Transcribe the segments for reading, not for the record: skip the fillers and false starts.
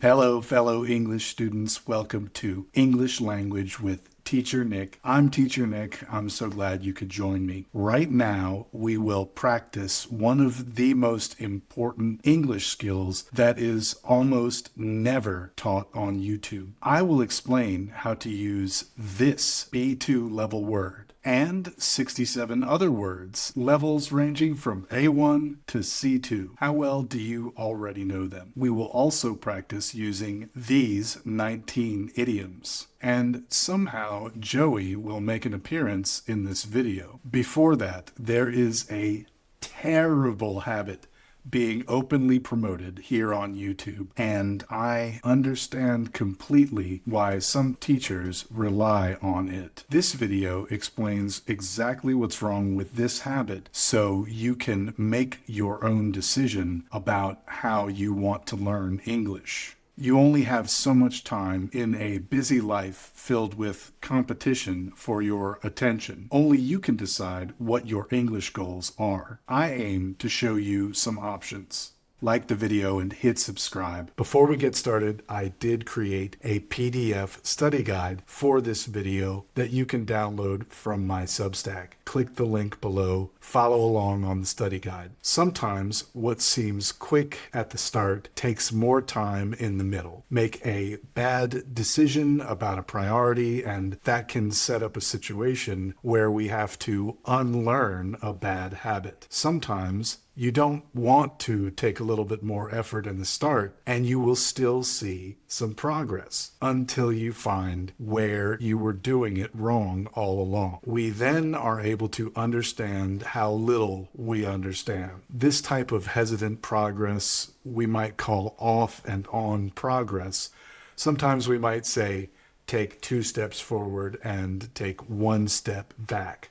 Hello, fellow English students. Welcome to English Language with Teacher Nick. I'm Teacher Nick. I'm so glad you could join me. Right now, we will practice one of the most important English skills that is almost never taught on YouTube. I will explain how to use this B2 level word and 67 other words, levels ranging from A1 to C2. How well do you already know them? We will also practice using these 19 idioms. And somehow Joey will make an appearance in this video. Before that, there is a terrible habit being openly promoted here on YouTube, and I understand completely why some teachers rely on it. This video explains exactly what's wrong with this habit so you can make your own decision about how you want to learn English. You only have so much time in a busy life filled with competition for your attention. Only you can decide what your English goals are. I aim to show you some options. Like the video and hit subscribe. Before we get started, I did create a PDF study guide for this video that you can download from my Substack. Click the link below, follow along on the study guide. Sometimes what seems quick at the start takes more time in the middle. Make a bad decision about a priority, and that can set up a situation where we have to unlearn a bad habit. Sometimes you don't want to take a little bit more effort in the start, and you will still see some progress until you find where you were doing it wrong all along. We then are able to understand how little we understand. This type of hesitant progress we might call off and on progress. Sometimes we might say, take 2 steps forward and take 1 step back.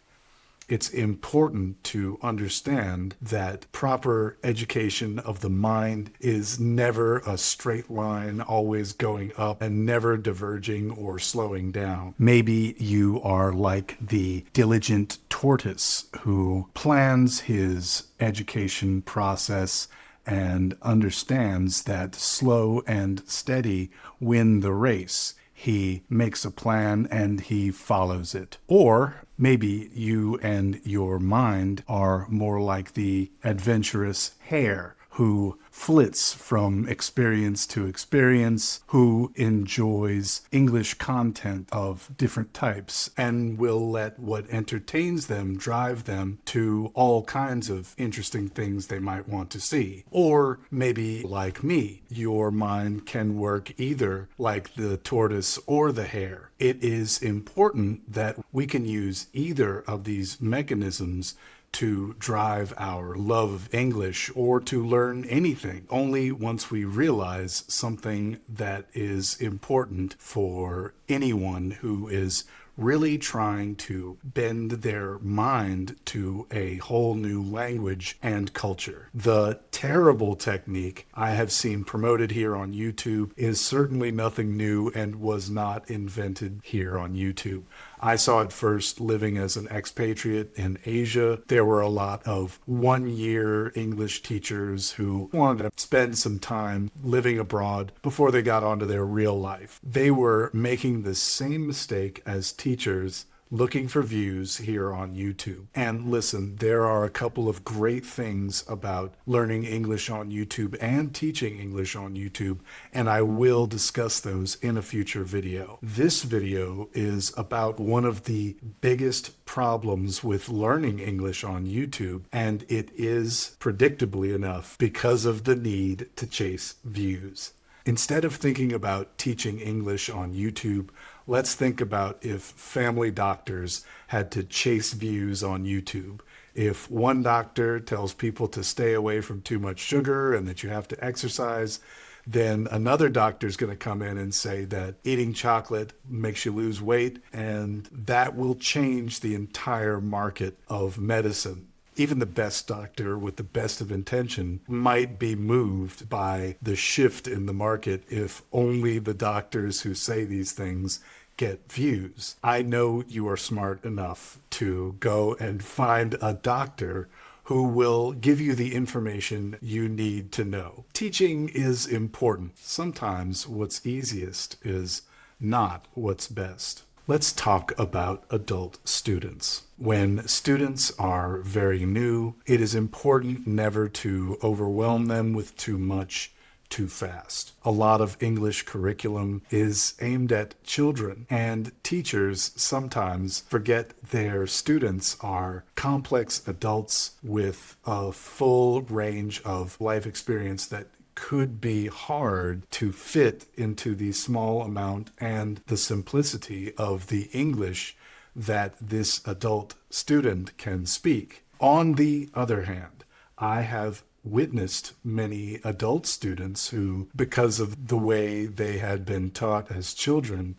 It's important to understand that proper education of the mind is never a straight line, always going up and never diverging or slowing down. Maybe you are like the diligent tortoise who plans his education process and understands that slow and steady win the race. He makes a plan and he follows it. Or maybe you and your mind are more like the adventurous hare who flits from experience to experience, who enjoys English content of different types and will let what entertains them drive them to all kinds of interesting things they might want to see. Or maybe like me, your mind can work either like the tortoise or the hare. It is important that we can use either of these mechanisms to drive our love of English or to learn anything, only once we realize something that is important for anyone who is really trying to bend their mind to a whole new language and culture. The terrible technique I have seen promoted here on YouTube is certainly nothing new and was not invented here on YouTube. I saw it first living as an expatriate in Asia. There were a lot of 1-year English teachers who wanted to spend some time living abroad before they got onto their real life. They were making the same mistake as teachers looking for views here on YouTube. And listen, there are a couple of great things about learning English on YouTube and teaching English on YouTube, and I will discuss those in a future video. This video is about one of the biggest problems with learning English on YouTube, and it is, predictably enough, because of the need to chase views. Instead of thinking about teaching English on YouTube, let's think about if family doctors had to chase views on YouTube. If one doctor tells people to stay away from too much sugar and that you have to exercise, then another doctor is going to come in and say that eating chocolate makes you lose weight, and that will change the entire market of medicine. Even the best doctor with the best of intention might be moved by the shift in the market if only the doctors who say these things get views. I know you are smart enough to go and find a doctor who will give you the information you need to know. Teaching is important. Sometimes what's easiest is not what's best. Let's talk about adult students. When students are very new, it is important never to overwhelm them with too much too fast. A lot of English curriculum is aimed at children, and teachers sometimes forget their students are complex adults with a full range of life experience that could be hard to fit into the small amount and the simplicity of the English that this adult student can speak. On the other hand, I have witnessed many adult students who, because of the way they had been taught as children,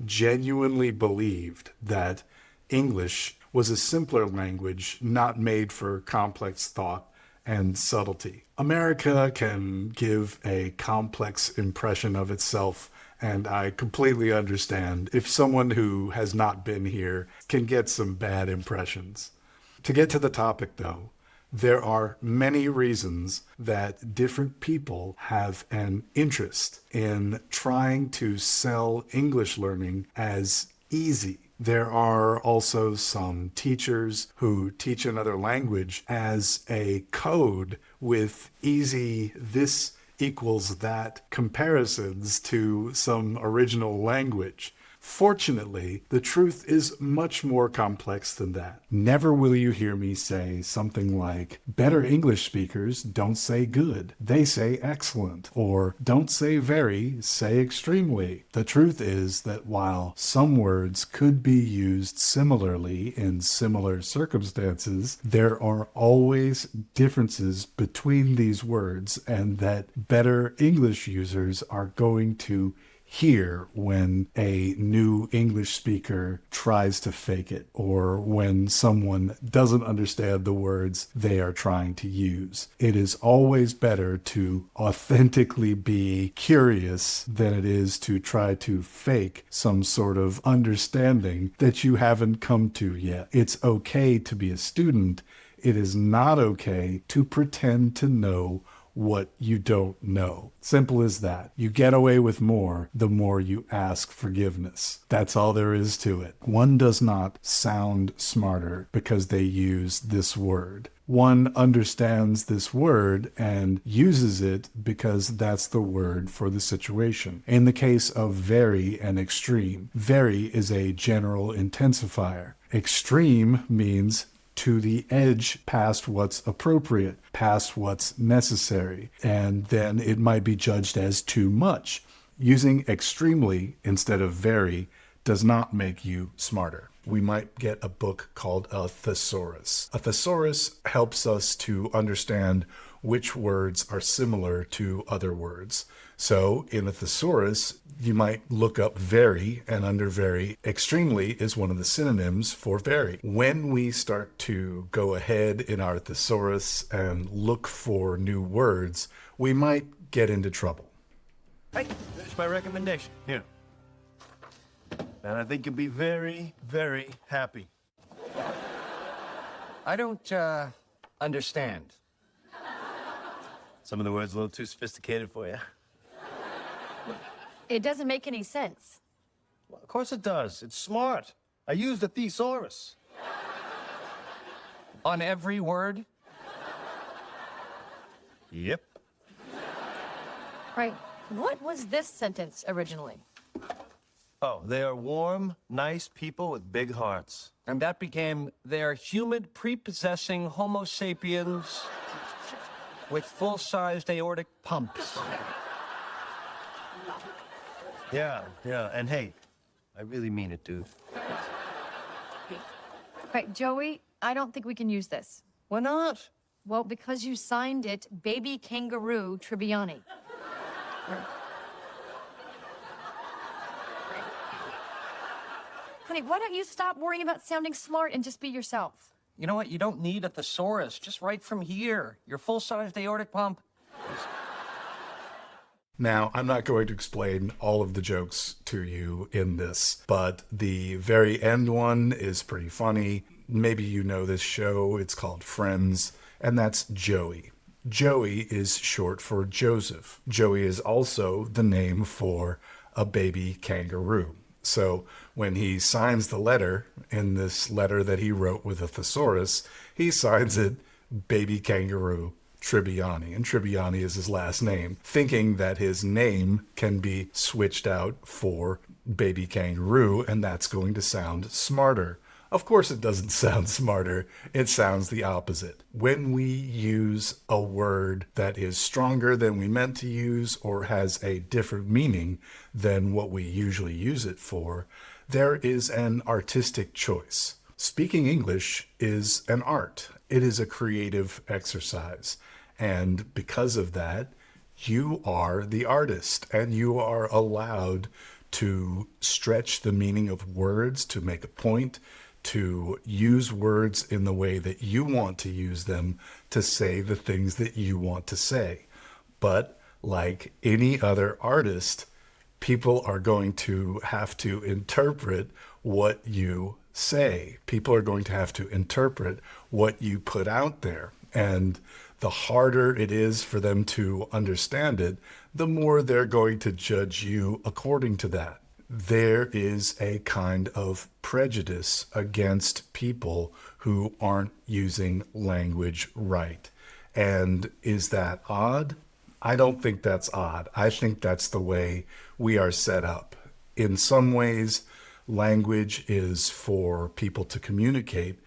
genuinely believed that English was a simpler language not made for complex thought and subtlety. America can give a complex impression of itself, and I completely understand if someone who has not been here can get some bad impressions. To get to the topic, though, there are many reasons that different people have an interest in trying to sell English learning as easy. There are also some teachers who teach another language as a code with easy this equals that comparisons to some original language. Fortunately, the truth is much more complex than that. Never will you hear me say something like, better English speakers don't say good, they say excellent, or don't say very, say extremely. The truth is that while some words could be used similarly in similar circumstances, there are always differences between these words, and that better English users are going to hear when a new English speaker tries to fake it, or when someone doesn't understand the words they are trying to use. It is always better to authentically be curious than it is to try to fake some sort of understanding that you haven't come to yet. It's okay to be a student. It is not okay to pretend to know what you don't know. Simple as that. You get away with more the more you ask forgiveness. That's all there is to it. One does not sound smarter because they use this word. One understands this word and uses it because that's the word for the situation. In the case of very and extreme, very is a general intensifier. Extreme means to the edge past what's appropriate, past what's necessary, and then it might be judged as too much. Using extremely instead of very does not make you smarter. We might get a book called a Thesaurus. A Thesaurus helps us to understand which words are similar to other words. So in a thesaurus, you might look up very, and under very, extremely is one of the synonyms for very. When we start to go ahead in our thesaurus and look for new words, we might get into trouble. Hey, there's my recommendation. Here. And I think you'll be very, very happy. I don't, understand. Some of the words a little too sophisticated for you. It doesn't make any sense. Well, of course it does. It's smart. I used a thesaurus. On every word? Yep. Right. What was this sentence originally? Oh, they are warm, nice people with big hearts. And that became, they're humid, prepossessing Homo sapiens with full-sized aortic pumps. Yeah. And hey, I really mean it, dude. Right, Joey, I don't think we can use this. Why not? Well, because you signed it Baby Kangaroo Tribbiani. Honey, why don't you stop worrying about sounding smart and just be yourself? You know what? You don't need a thesaurus. Just write from here. Your full-sized aortic pump. Now, I'm not going to explain all of the jokes to you in this, but the very end one is pretty funny. Maybe you know this show. It's called Friends. and that's Joey. Joey is short for Joseph. Joey is also the name for a baby kangaroo. So when he signs the letter, in this letter that he wrote with a thesaurus, he signs it Baby Kangaroo Tribbiani, and Tribbiani is his last name, thinking that his name can be switched out for Baby Kangaroo, and that's going to sound smarter. Of course, it doesn't sound smarter. It sounds the opposite. When we use a word that is stronger than we meant to use or has a different meaning than what we usually use it for, there is an artistic choice. Speaking English is an art. It is a creative exercise. And because of that, you are the artist, and you are allowed to stretch the meaning of words to make a point, to use words in the way that you want to use them to say the things that you want to say. But like any other artist, people are going to have to interpret what you say. People are going to have to interpret what you put out there. And the harder it is for them to understand it, the more they're going to judge you according to that. There is a kind of prejudice against people who aren't using language right. And is that odd? I don't think that's odd. I think that's the way we are set up. In some ways, language is for people to communicate,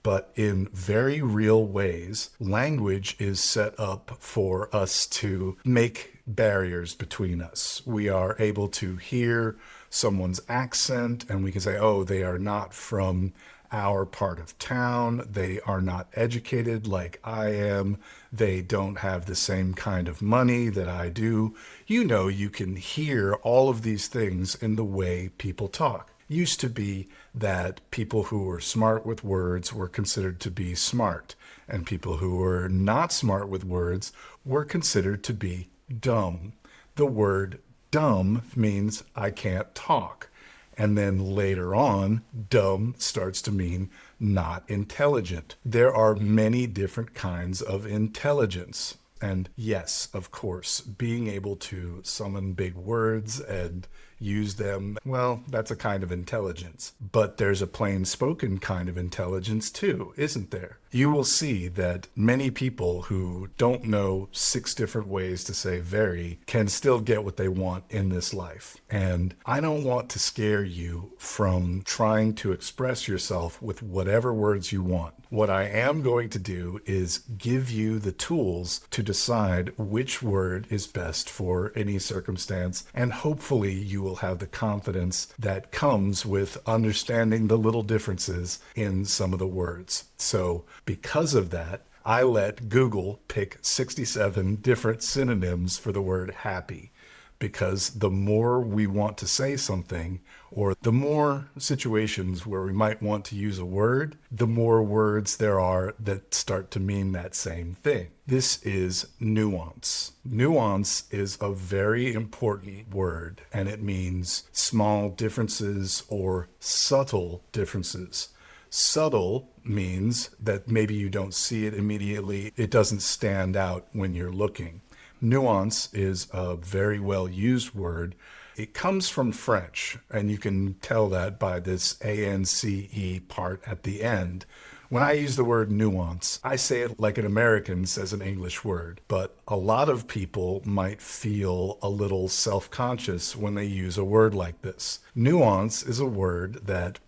but in very real ways, language is set up for us to make barriers between us. We are able to hear someone's accent and we can say, oh, they are not from our part of town. They are not educated like I am. They don't have the same kind of money that I do. You know, you can hear all of these things in the way people talk. Used to be that people who were smart with words were considered to be smart, and people who were not smart with words were considered to be dumb. The word dumb means I can't talk. And then later on, dumb starts to mean not intelligent. There are many different kinds of intelligence. And yes, of course, being able to summon big words and use them, well, that's a kind of intelligence. But there's a plain spoken kind of intelligence too, isn't there? You will see that many people who don't know 6 different ways to say very can still get what they want in this life. And I don't want to scare you from trying to express yourself with whatever words you want. What I am going to do is give you the tools to decide which word is best for any circumstance, and hopefully you will have the confidence that comes with understanding the little differences in some of the words. So because of that, I let Google pick 67 different synonyms for the word happy. Because the more we want to say something, or the more situations where we might want to use a word, the more words there are that start to mean that same thing. This is nuance. Nuance is a very important word, and it means small differences or subtle differences. Subtle means that maybe you don't see it immediately. It doesn't stand out when you're looking. Nuance is a very well used word. It comes from French, and you can tell that by this ANCE part at the end. When I use the word nuance, I say it like an American says an English word, but a lot of people might feel a little self-conscious when they use a word like this. Nuance is a word that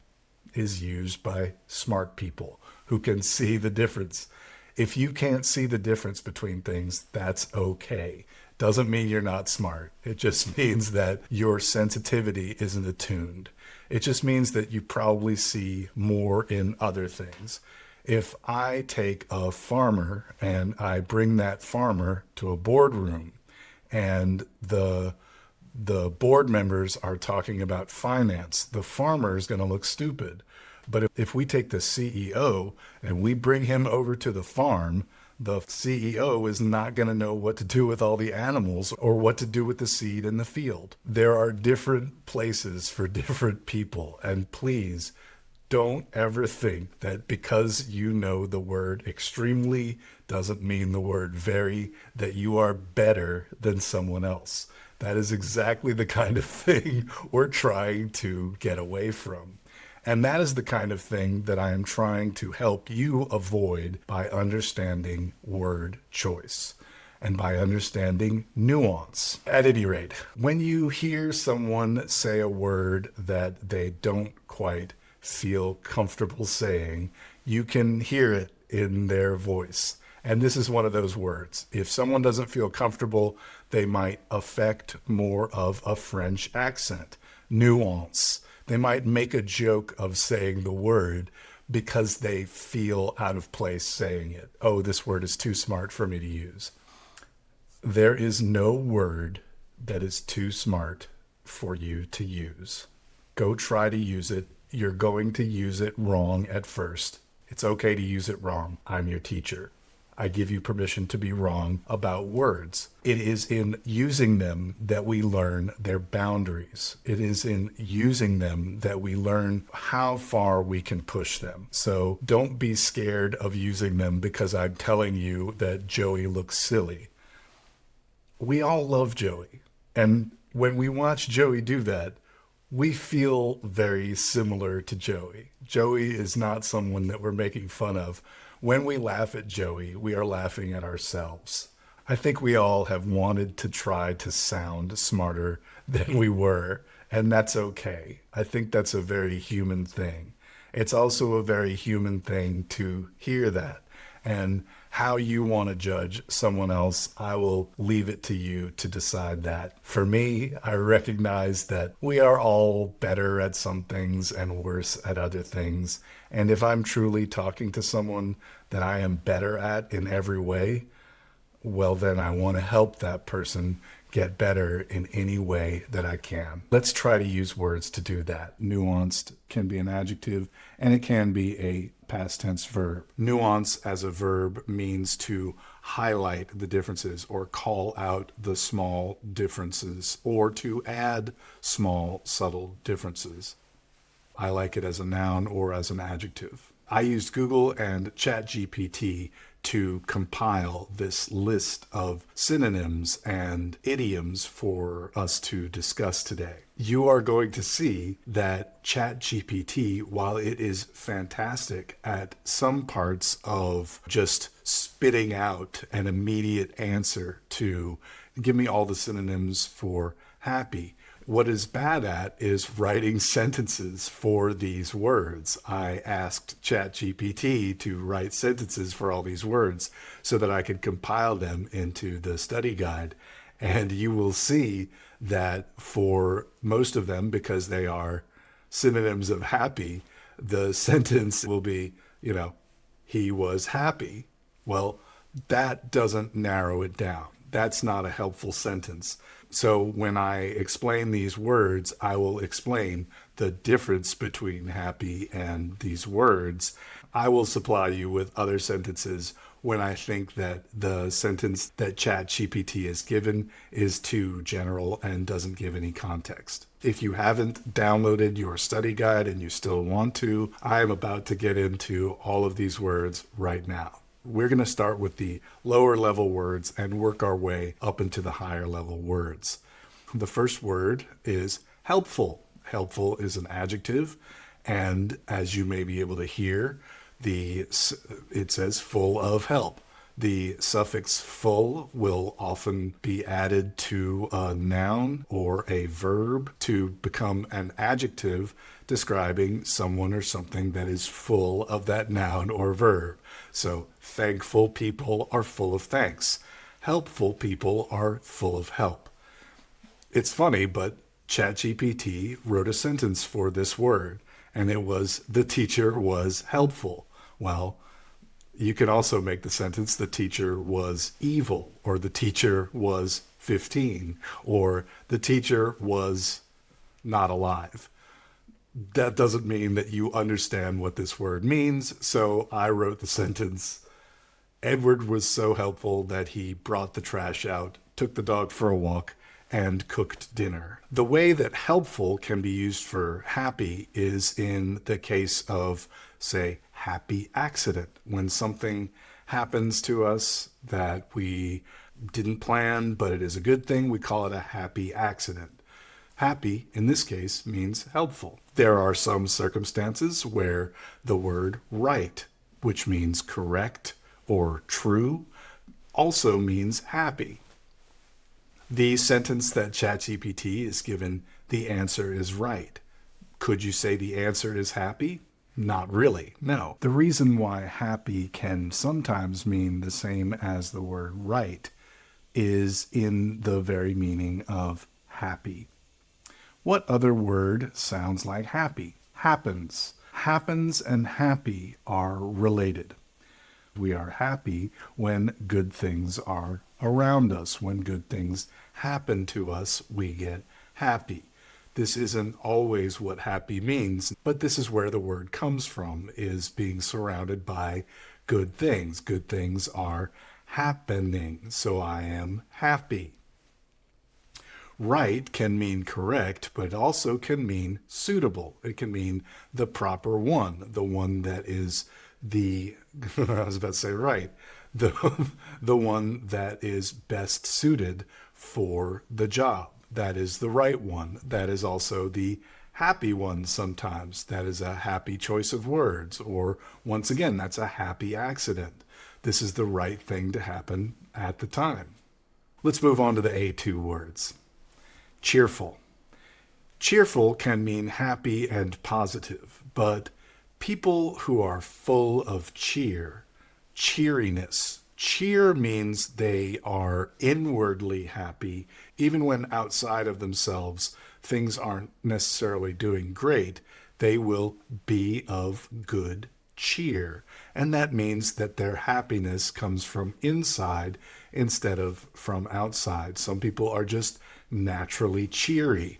is used by smart people who can see the difference. If you can't see the difference between things, that's okay. Doesn't mean you're not smart. It just means that your sensitivity isn't attuned. It just means that you probably see more in other things. If I take a farmer and I bring that farmer to a boardroom and the board members are talking about finance, the farmer is going to look stupid. But if we take the CEO and we bring him over to the farm, the CEO is not going to know what to do with all the animals or what to do with the seed in the field. There are different places for different people. And please Don't ever think that because you know the word extremely doesn't mean the word very, that you are better than someone else. That is exactly the kind of thing we're trying to get away from. And that is the kind of thing that I am trying to help you avoid by understanding word choice and by understanding nuance. At any rate, when you hear someone say a word that they don't quite feel comfortable saying, you can hear it in their voice. And this is one of those words. If someone doesn't feel comfortable, they might affect more of a French accent. Nuance. They might make a joke of saying the word because they feel out of place saying it. Oh, this word is too smart for me to use. There is no word that is too smart for you to use. Go try to use it. You're going to use it wrong at first. It's okay to use it wrong. I'm your teacher. I give you permission to be wrong about words. It is in using them that we learn their boundaries. It is in using them that we learn how far we can push them. So don't be scared of using them because I'm telling you that Joey looks silly. We all love Joey. And when we watch Joey do that, we feel very similar to Joey. Joey is not someone that we're making fun of. When we laugh at Joey, we are laughing at ourselves. I think we all have wanted to try to sound smarter than we were, and that's okay. I think that's a very human thing. It's also a very human thing to hear that. And how you want to judge someone else, I will leave it to you to decide that. For me, I recognize that we are all better at some things and worse at other things. And if I'm truly talking to someone that I am better at in every way, well, then I want to help that person get better in any way that I can. Let's try to use words to do that. Nuanced can be an adjective, and it can be a past tense verb. Nuance as a verb means to highlight the differences or call out the small differences or to add small, subtle differences. I like it as a noun or as an adjective. I used Google and ChatGPT to compile this list of synonyms and idioms for us to discuss today. You are going to see that ChatGPT, while it is fantastic at some parts of just spitting out an immediate answer to give me all the synonyms for happy, what it's bad at is writing sentences for these words. I asked ChatGPT to write sentences for all these words so that I could compile them into the study guide. And you will see that for most of them, because they are synonyms of happy, the sentence will be, he was happy. Well, that doesn't narrow it down. That's not a helpful sentence. So when I explain these words, I will explain the difference between happy and these words. I will supply you with other sentences when I think that the sentence that ChatGPT has given is too general and doesn't give any context. If you haven't downloaded your study guide and you still want to, I am about to get into all of these words right now. We're going to start with the lower level words and work our way up into the higher level words. The first word is helpful. Helpful is an adjective, and as you may be able to hear, it says full of help. The suffix full will often be added to a noun or a verb to become an adjective describing someone or something that is full of that noun or verb. So thankful people are full of thanks. Helpful people are full of help. It's funny, but ChatGPT wrote a sentence for this word, and it was, the teacher was helpful. Well, you can also make the sentence, the teacher was evil, or the teacher was 15, or the teacher was not alive. That doesn't mean that you understand what this word means, so I wrote the sentence, Edward was so helpful that he brought the trash out, took the dog for a walk, and cooked dinner. The way that helpful can be used for happy is in the case of, say, happy accident. When something happens to us that we didn't plan, but it is a good thing, we call it a happy accident. Happy, in this case, means helpful. There are some circumstances where the word right, which means correct or true, also means happy. The sentence that ChatGPT is given, the answer is right. Could you say the answer is happy? Not really, no. The reason why happy can sometimes mean the same as the word right is in the very meaning of happy. What other word sounds like happy? Happens. Happens and happy are related. We are happy when good things are around us. When good things happen to us, we get happy. This isn't always what happy means, but this is where the word comes from, is being surrounded by good things. Good things are happening, so I am happy. Right can mean correct, but it also can mean suitable. It can mean the proper one, the one that is the, I was about to say right, the one that is best suited for the job. That is the right one. That is also the happy one sometimes. That is a happy choice of words. Or once again, that's a happy accident. This is the right thing to happen at the time. Let's move on to the A2 words. Cheerful. Cheerful can mean happy and positive, but people who are full of cheer, cheeriness. Cheer means they are inwardly happy, even when outside of themselves things aren't necessarily doing great. They will be of good cheer. And that means that their happiness comes from inside instead of from outside. Some people are just naturally cheery.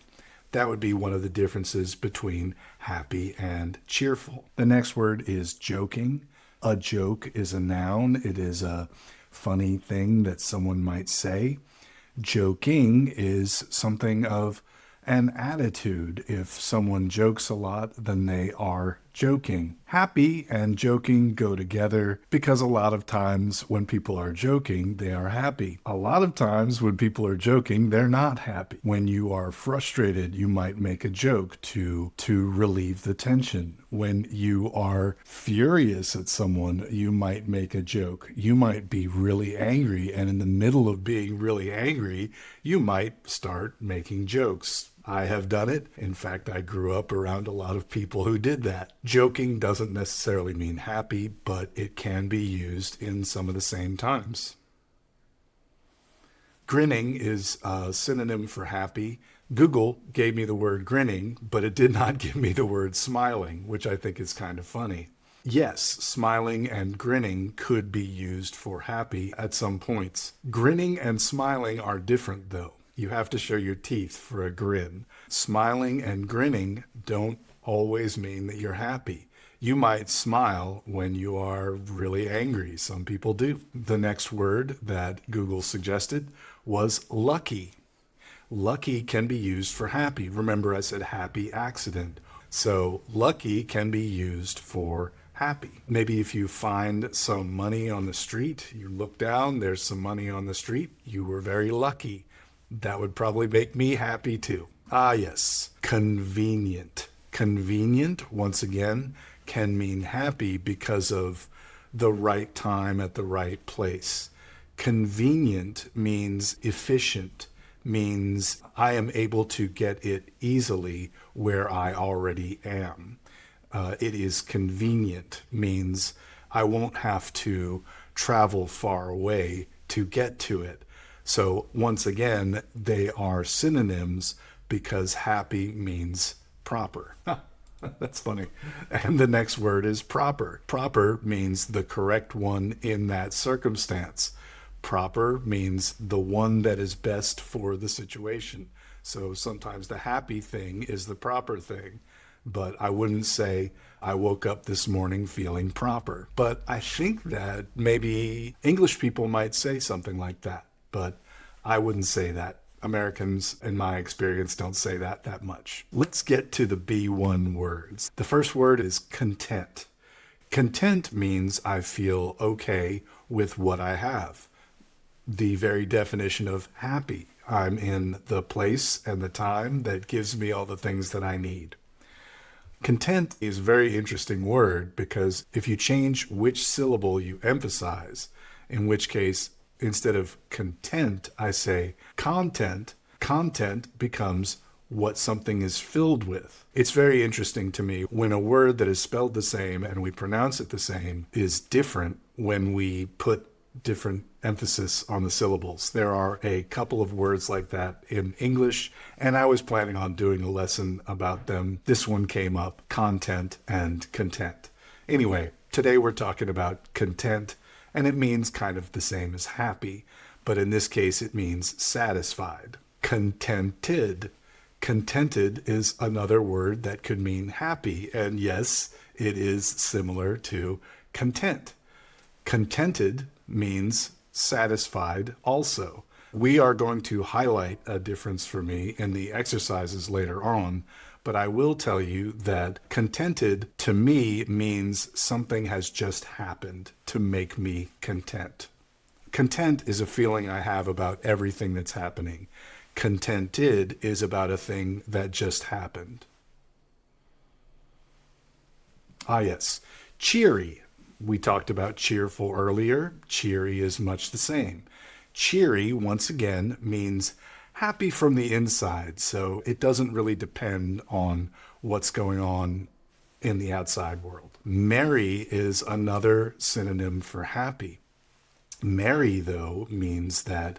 That would be one of the differences between happy and cheerful. The next word is joking. A joke is a noun. It is a funny thing that someone might say. Joking is something of an attitude. If someone jokes a lot, then they are joking. Happy and joking go together because a lot of times when people are joking, they are happy. A lot of times when people are joking, they're not happy. When you are frustrated, you might make a joke to relieve the tension. When you are furious at someone, you might make a joke. You might be really angry, and in the middle of being really angry, you might start making jokes. I have done it. In fact, I grew up around a lot of people who did that. Joking doesn't necessarily mean happy, but it can be used in some of the same times. Grinning is a synonym for happy. Google gave me the word grinning, but it did not give me the word smiling, which I think is kind of funny. Yes, smiling and grinning could be used for happy at some points. Grinning and smiling are different, though. You have to show your teeth for a grin. Smiling and grinning don't always mean that you're happy. You might smile when you are really angry. Some people do. The next word that Google suggested was lucky. Lucky can be used for happy. Remember, I said happy accident. So lucky can be used for happy. Maybe if you find some money on the street, you look down, there's some money on the street, you were very lucky. That would probably make me happy too. Ah, yes. Convenient. Convenient, once again, can mean happy because of the right time at the right place. Convenient means efficient, means I am able to get it easily where I already am. It is convenient, means I won't have to travel far away to get to it. So once again, they are synonyms because happy means proper. That's funny. And the next word is proper. Proper means the correct one in that circumstance. Proper means the one that is best for the situation. So sometimes the happy thing is the proper thing, but I wouldn't say I woke up this morning feeling proper. But I think that maybe English people might say something like that, but I wouldn't say that. Americans, in my experience, don't say that much. Let's get to the B1 words. The first word is content. Content means I feel okay with what I have. The very definition of happy. I'm in the place and the time that gives me all the things that I need. Content is a very interesting word because if you change which syllable you emphasize, in which case, instead of content, I say content, content becomes what something is filled with. It's very interesting to me when a word that is spelled the same and we pronounce it the same is different when we put different emphasis on the syllables. There are a couple of words like that in English, and I was planning on doing a lesson about them. This one came up, content and content. Anyway, today we're talking about content, and it means kind of the same as happy, but in this case it means satisfied. Contented. Contented is another word that could mean happy, and yes, it is similar to content. Contented means satisfied also. We are going to highlight a difference for me in the exercises later on, but I will tell you that contented to me means something has just happened to make me content. Content is a feeling I have about everything that's happening. Contented is about a thing that just happened. Ah, yes. Cheery. We talked about cheerful earlier. Cheery is much the same. Cheery, once again, means happy from the inside, so it doesn't really depend on what's going on in the outside world. Merry is another synonym for happy. Merry, though, means that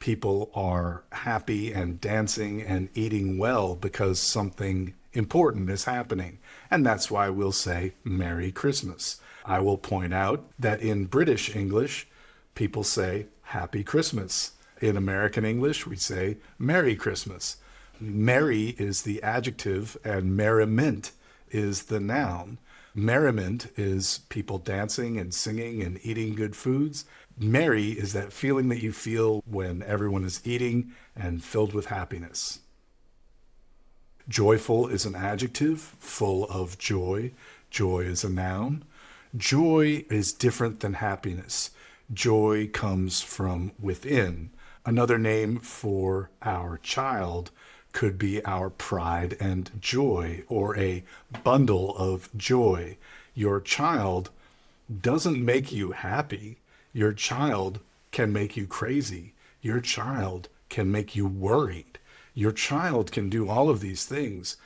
people are happy and dancing and eating well because something important is happening, and that's why we'll say Merry Christmas. I will point out that in British English, people say Happy Christmas. In American English, we say Merry Christmas. Merry is the adjective and merriment is the noun. Merriment is people dancing and singing and eating good foods. Merry is that feeling that you feel when everyone is eating and filled with happiness. Joyful is an adjective, full of joy. Joy is a noun. Joy is different than happiness. Joy comes from within. Another name for our child could be our pride and joy, or a bundle of joy. Your child doesn't make you happy. Your child can make you crazy. Your child can make you worried. Your child can do all of these things,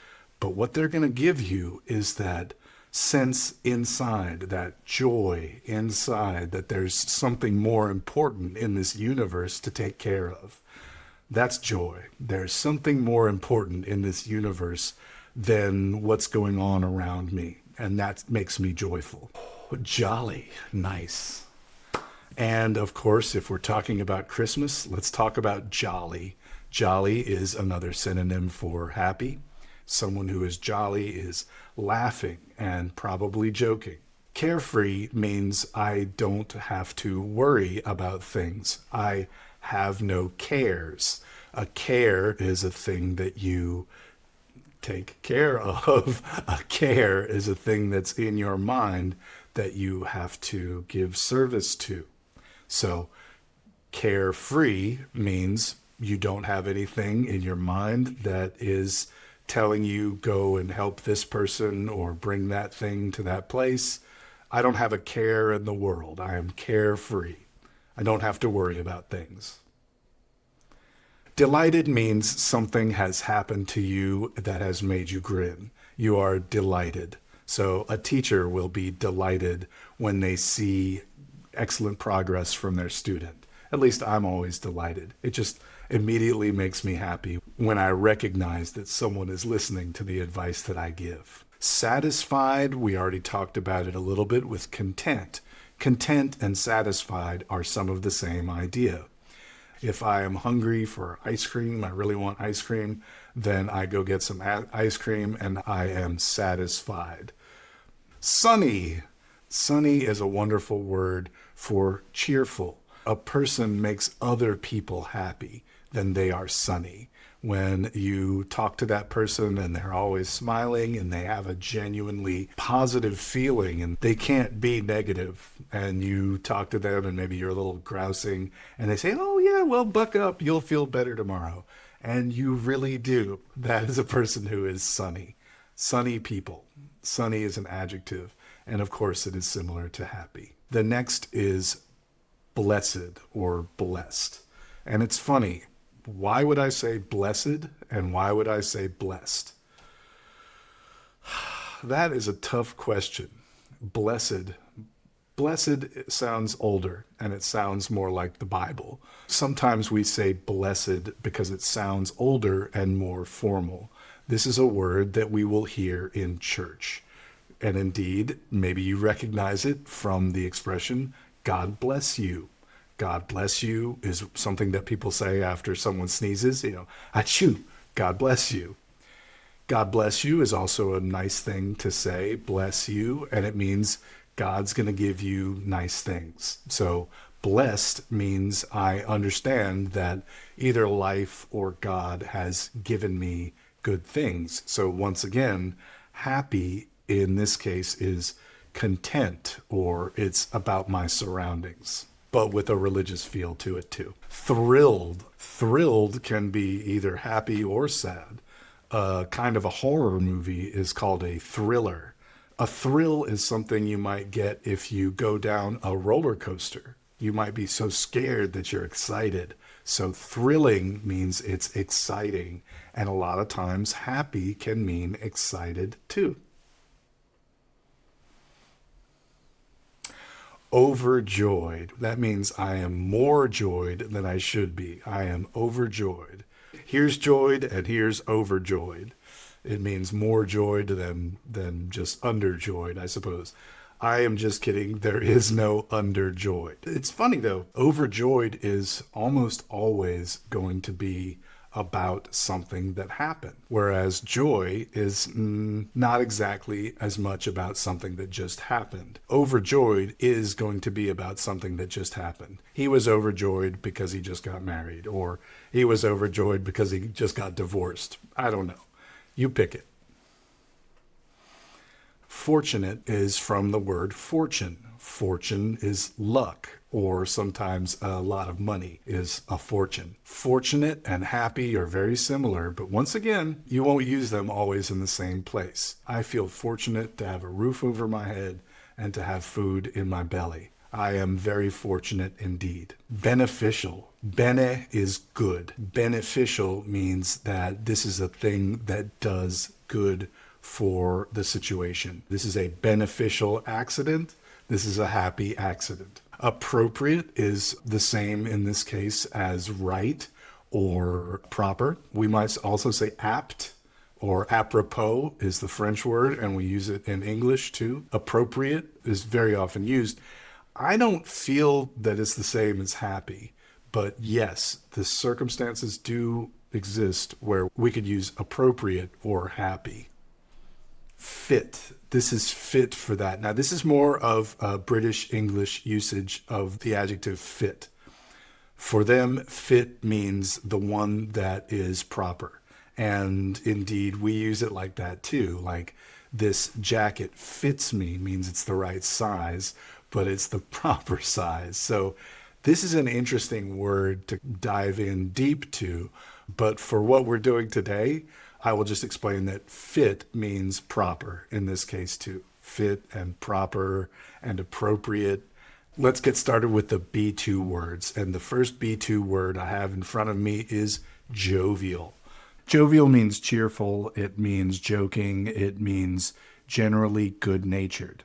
but what they're going to give you is that sense inside, that joy inside, that there's something more important in this universe to take care of. That's joy. There's something more important in this universe than what's going on around me, and that makes me joyful. Jolly, nice. And of course, if we're talking about Christmas, let's talk about jolly. Jolly is another synonym for happy. Someone who is jolly is laughing and probably joking. Carefree means I don't have to worry about things. I have no cares. A care is a thing that you take care of. A care is a thing that's in your mind that you have to give service to. So carefree means you don't have anything in your mind that is telling you go and help this person or bring that thing to that place. I don't have a care in the world. I am carefree. I don't have to worry about things. Delighted means something has happened to you that has made you grin. You are delighted. So a teacher will be delighted when they see excellent progress from their student. At least I'm always delighted. It just immediately makes me happy when I recognize that someone is listening to the advice that I give. Satisfied, we already talked about it a little bit with content. Content and satisfied are some of the same idea. If I am hungry for ice cream, I really want ice cream, then I go get some ice cream and I am satisfied. Sunny. Sunny is a wonderful word for cheerful. A person makes other people happy. then they are sunny. When you talk to that person and they're always smiling and they have a genuinely positive feeling and they can't be negative, and you talk to them and maybe you're a little grousing and they say, oh yeah, well, buck up, you'll feel better tomorrow. And you really do. That is a person who is sunny. Sunny people. Sunny is an adjective. And of course, it is similar to happy. The next is blessed or blessed. And it's funny. Why would I say blessed and why would I say blessed? That is a tough question. Blessed. Blessed sounds older and it sounds more like the Bible. Sometimes we say blessed because it sounds older and more formal. This is a word that we will hear in church. And indeed, maybe you recognize it from the expression, God bless you. God bless you is something that people say after someone sneezes, achoo, God bless you. God bless you is also a nice thing to say, bless you, and it means God's going to give you nice things. So blessed means I understand that either life or God has given me good things. So once again, happy in this case is content, or it's about my surroundings, but with a religious feel to it too. Thrilled. Thrilled can be either happy or sad. Kind of a horror movie is called a thriller. A thrill is something you might get if you go down a roller coaster. You might be so scared that you're excited. So thrilling means it's exciting. And a lot of times happy can mean excited too. Overjoyed. That means I am more joyed than I should be. I am overjoyed. Here's joyed and here's overjoyed. It means more joyed than just underjoyed, I suppose. I am just kidding. There is no underjoyed. It's funny though. Overjoyed is almost always going to be about something that happened, whereas joy is not exactly as much about something that just happened. Overjoyed is going to be about something that just happened. He was overjoyed because he just got married, or he was overjoyed because he just got divorced. I don't know. You pick it. Fortunate is from the word fortune. Fortune is luck, or sometimes a lot of money is a fortune. Fortunate and happy are very similar, but once again, you won't use them always in the same place. I feel fortunate to have a roof over my head and to have food in my belly. I am very fortunate indeed. Beneficial. Bene is good. Beneficial means that this is a thing that does good for the situation. This is a beneficial accident. This is a happy accident. Appropriate is the same in this case as right or proper. We might also say apt, or apropos is the French word, and we use it in English too. Appropriate is very often used. I don't feel that it's the same as happy, but yes, the circumstances do exist where we could use appropriate or happy. Fit. This is fit for that. Now, this is more of a British English usage of the adjective fit. For them, fit means the one that is proper. And indeed, we use it like that too. Like, this jacket fits me means it's the right size, but it's the proper size. So this is an interesting word to dive in deep to. But for what we're doing today, I will just explain that fit means proper in this case too. Fit and proper and appropriate. Let's get started with the B2 words. And the first B2 word I have in front of me is jovial. Jovial means cheerful. It means joking. It means generally good-natured.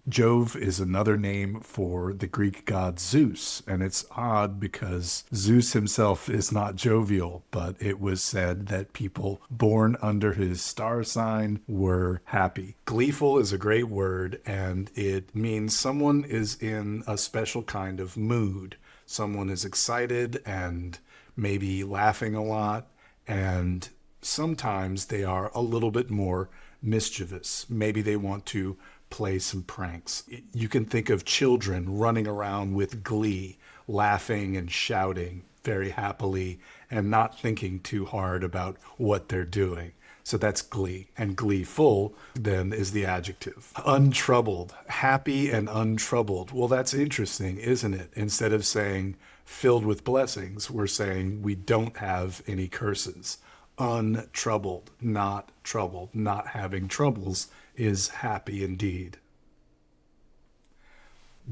Jove is another name for the Greek god Zeus, and it's odd because Zeus himself is not jovial, but it was said that people born under his star sign were happy. Gleeful is a great word, and it means someone is in a special kind of mood. Someone is excited and maybe laughing a lot, and sometimes they are a little bit more mischievous. Maybe they want to play some pranks. You can think of children running around with glee, laughing and shouting. very happily and not thinking too hard about what they're doing. So that's glee. And gleeful then is the adjective. Untroubled, happy and untroubled. Well, that's interesting, isn't it? Instead of saying filled with blessings, we're saying we don't have any curses. Untroubled, not troubled, not having troubles is happy indeed.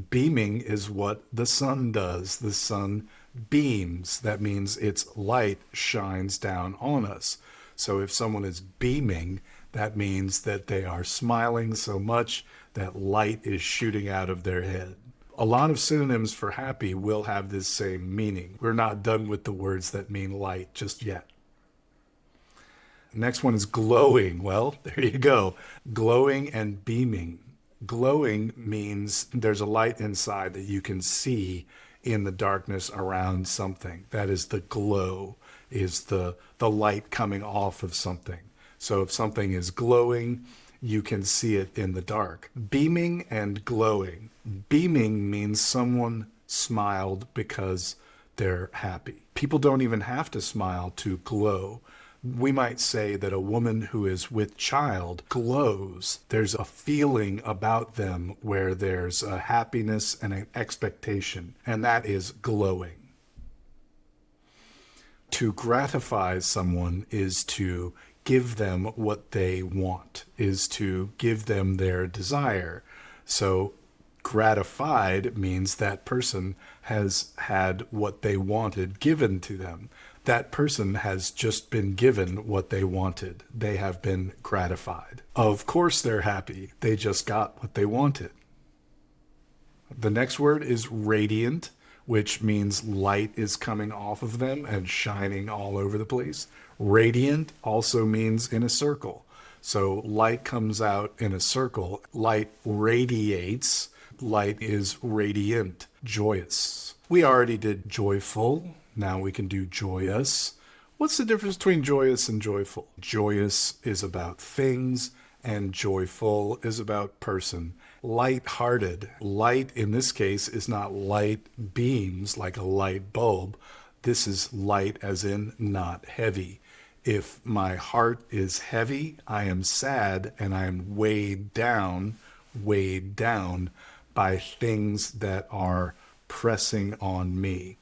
Beaming is what the sun does. The sun beams. That means its light shines down on us. So if someone is beaming, that means that they are smiling so much that light is shooting out of their head. A lot of synonyms for happy will have this same meaning. We're not done with the words that mean light just yet. Next one is glowing. Well, there you go. Glowing and beaming. Glowing means there's a light inside that you can see in the darkness around something. That is the glow, is the light coming off of something. So if something is glowing, you can see it in the dark. Beaming and glowing. Beaming means someone smiled because they're happy. People don't even have to smile to glow. We might say that a woman who is with child glows. There's a feeling about them where there's a happiness and an expectation, and that is glowing. To gratify someone is to give them what they want, is to give them their desire. So gratified means that person has had what they wanted given to them. That person has just been given what they wanted. They have been gratified. Of course they're happy. They just got what they wanted. The next word is radiant, which means light is coming off of them and shining all over the place. Radiant also means in a circle. So light comes out in a circle. Light radiates. Light is radiant. Joyous. We already did joyful. Now we can do joyous. What's the difference between joyous and joyful? Joyous is about things and joyful is about person. Lighthearted. Light in this case is not light beams like a light bulb. This is light as in not heavy. If my heart is heavy, I am sad and I am weighed down by things that are pressing on me.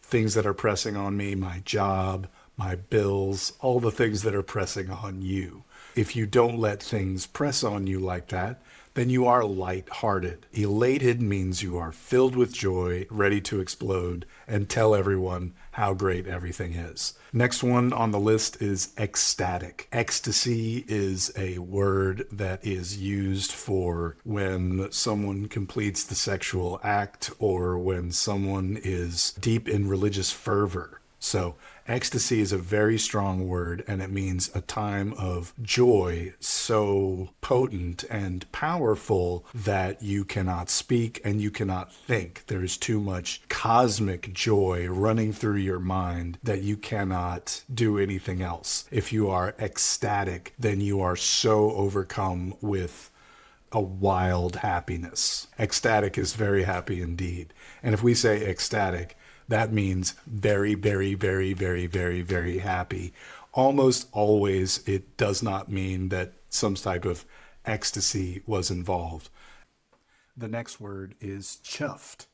Things that are pressing on me, my job, my bills, all the things that are pressing on you. If you don't let things press on you like that, then you are lighthearted. Elated means you are filled with joy, ready to explode, and tell everyone how great everything is. Next one on the list is ecstatic. Ecstasy is a word that is used for when someone completes the sexual act or when someone is deep in religious fervor. So ecstasy is a very strong word, and it means a time of joy so potent and powerful that you cannot speak and you cannot think. There is too much cosmic joy running through your mind that you cannot do anything else. If you are ecstatic, then you are so overcome with a wild happiness. Ecstatic is very happy indeed. And if we say ecstatic, that means very, very, very, very, very, very happy. Almost always it does not mean that some type of ecstasy was involved. The next word is chuffed.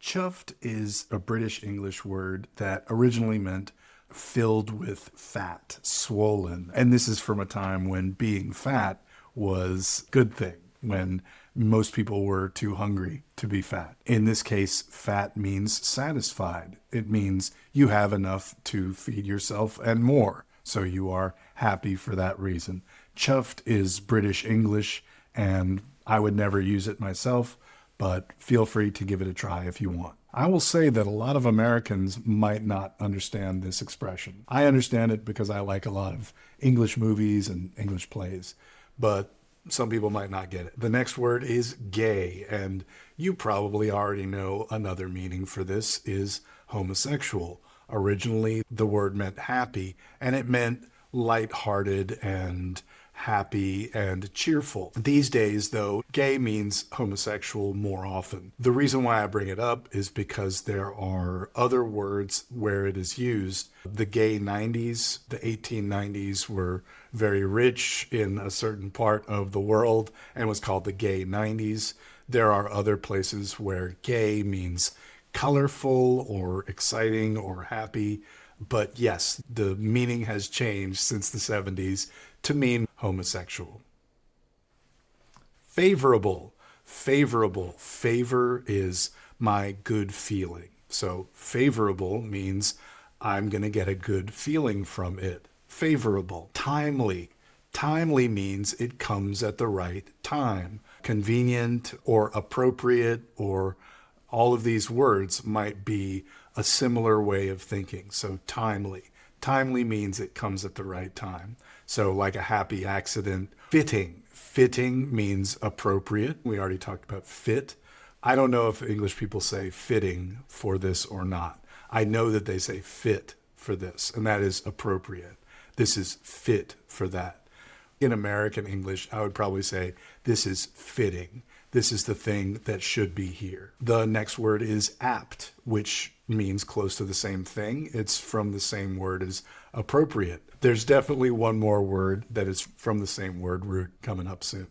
Chuffed is a British English word that originally meant filled with fat, swollen. And this is from a time when being fat was a good thing, when most people were too hungry to be fat. In this case, fat means satisfied. It means you have enough to feed yourself and more. So you are happy for that reason. Chuffed is British English, and I would never use it myself, but feel free to give it a try if you want. I will say that a lot of Americans might not understand this expression. I understand it because I like a lot of English movies and English plays, but some people might not get it. The next word is gay, and you probably already know another meaning for this is homosexual. Originally, the word meant happy, and it meant lighthearted and happy and cheerful. These days, though, gay means homosexual more often. The reason why I bring it up is because there are other words where it is used. The gay 90s, the 1890s were very rich in a certain part of the world and was called the gay 90s. There are other places where gay means colorful or exciting or happy. But yes, the meaning has changed since the 70s to mean homosexual. Favorable. Favorable. Favor is my good feeling. So favorable means I'm going to get a good feeling from it. Favorable. Timely. Timely means it comes at the right time. Convenient or appropriate, or all of these words might be a similar way of thinking. So timely. Timely means it comes at the right time. So like a happy accident. Fitting. Fitting means appropriate. We already talked about fit. I don't know if English people say fitting for this or not. I know that they say fit for this, and that is appropriate. This is fit for that. In American English, I would probably say this is fitting. This is the thing that should be here. The next word is apt, which means close to the same thing. It's from the same word as appropriate. There's definitely one more word that is from the same word root coming up soon.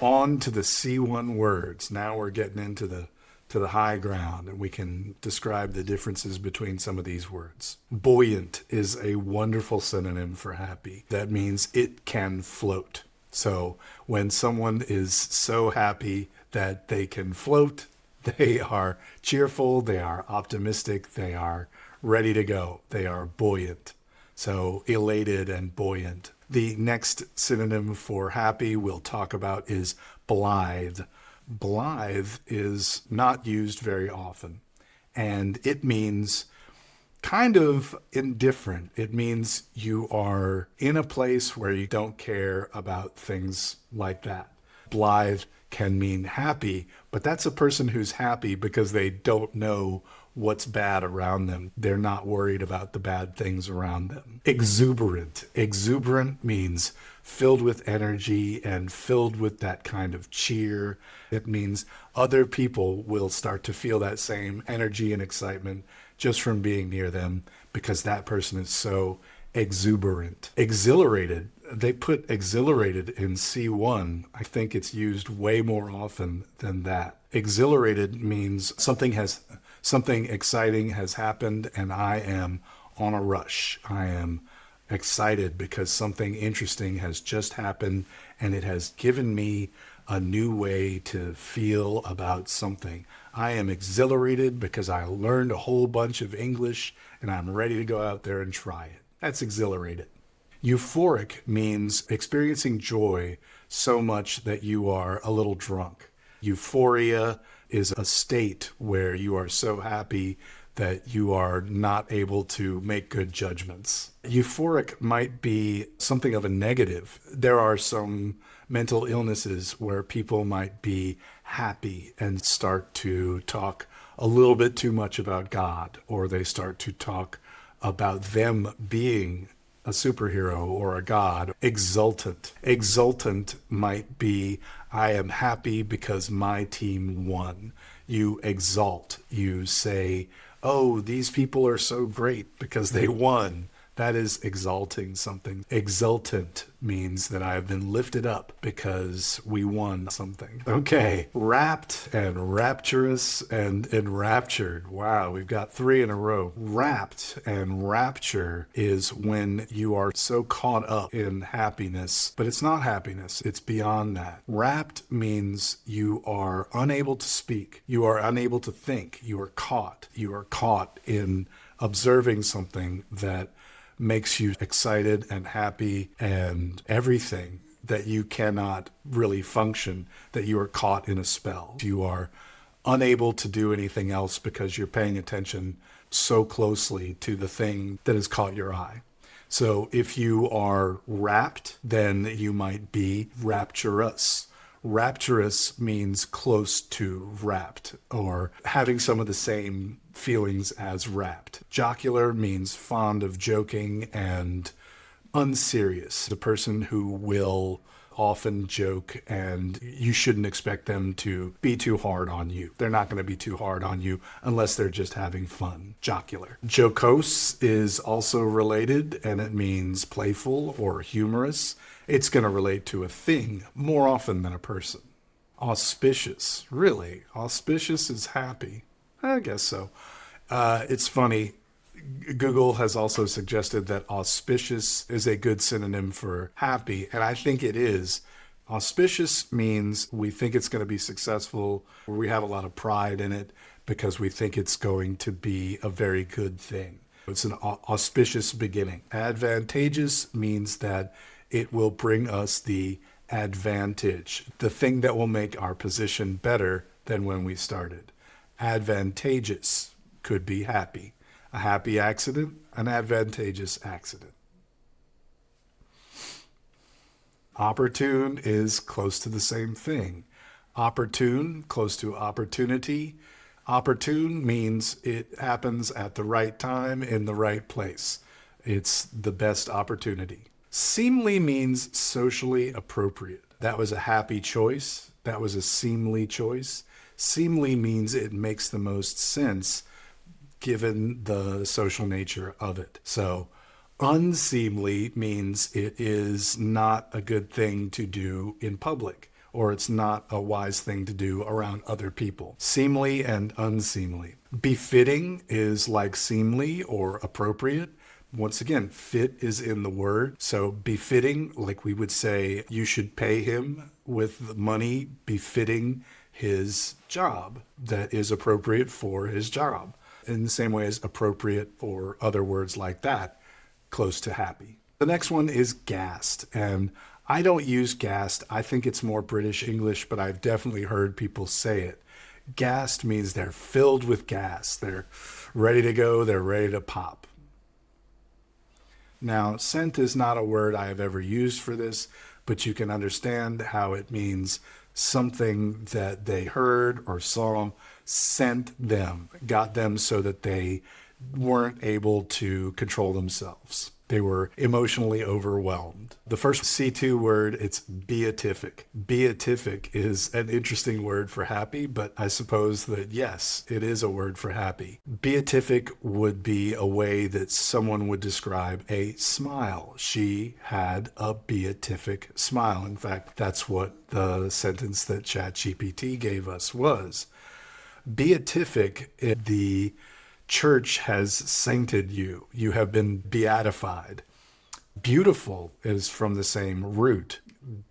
On to the C1 words. Now we're getting into the high ground, and we can describe the differences between some of these words. Buoyant is a wonderful synonym for happy. That means it can float. So when someone is so happy that they can float, they are cheerful, they are optimistic, they are ready to go. They are buoyant. So elated and buoyant. The next synonym for happy we'll talk about is blithe. Blithe is not used very often, and it means kind of indifferent. It means you are in a place where you don't care about things like that. Blithe can mean happy, but that's a person who's happy because they don't know what's bad around them. They're not worried about the bad things around them. Exuberant. Exuberant means filled with energy and filled with that kind of cheer. It means other people will start to feel that same energy and excitement just from being near them because that person is so exuberant. Exhilarated. They put exhilarated in C1. I think it's used way more often than that. Exhilarated means something exciting has happened and I am on a rush. I am excited because something interesting has just happened and it has given me a new way to feel about something. I am exhilarated because I learned a whole bunch of English and I'm ready to go out there and try it. That's exhilarated. Euphoric means experiencing joy so much that you are a little drunk. Euphoria is a state where you are so happy that you are not able to make good judgments. Euphoric might be something of a negative. There are some mental illnesses where people might be happy and start to talk a little bit too much about God, or they start to talk about them being a superhero or a god. Exultant. Exultant might be, I am happy because my team won. You exalt. You say, oh, these people are so great because they won. That is exalting something. Exultant means that I have been lifted up because we won something. Okay, Rapt and Rapturous and Enraptured. Wow, we've got 3 in a row. Rapt and rapture is when you are so caught up in happiness, but it's not happiness, it's beyond that. Rapt means you are unable to speak, you are unable to think, you are caught in observing something that makes you excited and happy and everything, that you cannot really function, that you are caught in a spell. You are unable to do anything else because you're paying attention so closely to the thing that has caught your eye. So if you are rapt, then you might be rapturous. Rapturous means close to rapt, or having some of the same feelings as rapt. Jocular means fond of joking and unserious, the person who will often joke, and you shouldn't expect them to be too hard on you. They're not going to be too hard on you unless they're just having fun. Jocular. Jocose is also related, and it means playful or humorous. It's going to relate to a thing more often than a person. Auspicious. Really? Auspicious is happy? I guess so. It's funny. Google has also suggested that auspicious is a good synonym for happy, and I think it is. Auspicious means we think it's going to be successful, or we have a lot of pride in it because we think it's going to be a very good thing. It's an auspicious beginning. Advantageous means that it will bring us the advantage, the thing that will make our position better than when we started. Advantageous could be happy. A happy accident, an advantageous accident. Opportune is close to the same thing. Opportune, close to opportunity. Opportune means it happens at the right time in the right place. It's the best opportunity. Seemly means socially appropriate. That was a happy choice. That was a seemly choice. Seemly means it makes the most sense given the social nature of it. So unseemly means it is not a good thing to do in public, or it's not a wise thing to do around other people. Seemly and unseemly. Befitting is like seemly or appropriate. Once again, fit is in the word. So befitting, like we would say, you should pay him with money befitting his job that is appropriate for his job. In the same way as appropriate or other words like that, close to happy. The next one is gassed, and I don't use gassed. I think it's more British English, but I've definitely heard people say it. Gassed means they're filled with gas. They're ready to go. They're ready to pop. Now, sent is not a word I have ever used for this, but you can understand how it means something that they heard or saw sent them, got them so that they weren't able to control themselves. They were emotionally overwhelmed. The first C2 word, it's beatific. Beatific is an interesting word for happy, but I suppose that yes, it is a word for happy. Beatific would be a way that someone would describe a smile. She had a beatific smile. In fact, that's what the sentence that ChatGPT gave us was. Beatific, the church has sainted you. You have been beatified. Beautiful is from the same root.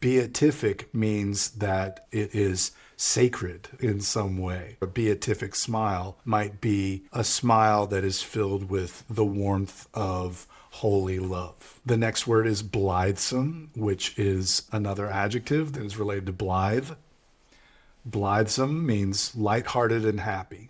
Beatific means that it is sacred in some way. A beatific smile might be a smile that is filled with the warmth of holy love. The next word is blithesome, which is another adjective that is related to blithe. Blithesome means lighthearted and happy.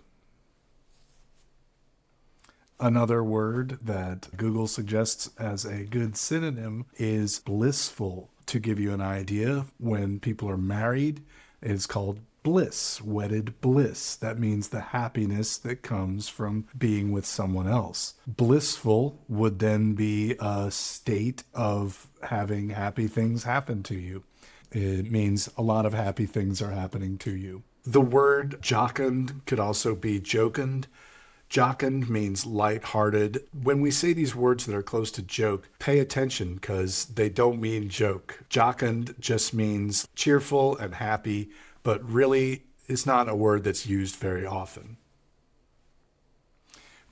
Another word that Google suggests as a good synonym is blissful. To give you an idea, when people are married, it's called bliss, wedded bliss. That means the happiness that comes from being with someone else. Blissful would then be a state of having happy things happen to you. It means a lot of happy things are happening to you. The word jocund could also be jocund. Jocund means lighthearted. When we say these words that are close to joke, pay attention because they don't mean joke. Jocund just means cheerful and happy, but really it's not a word that's used very often.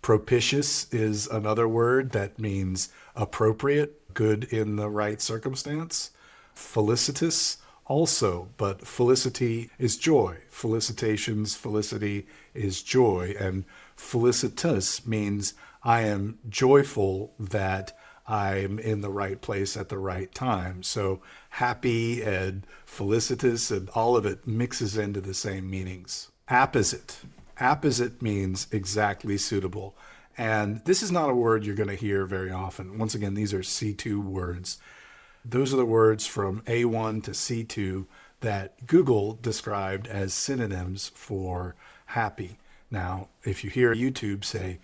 Propitious is another word that means appropriate, good in the right circumstance. Felicitous also, but felicity is joy. Felicitations, felicity is joy, and felicitous means I am joyful that I'm in the right place at the right time. So happy and felicitous and all of it mixes into the same meanings. Apposite. Apposite means exactly suitable. And this is not a word you're going to hear very often. Once again, these are C2 words. Those are the words from A1 to C2 that Google described as synonyms for happy. Now, if you hear YouTube say,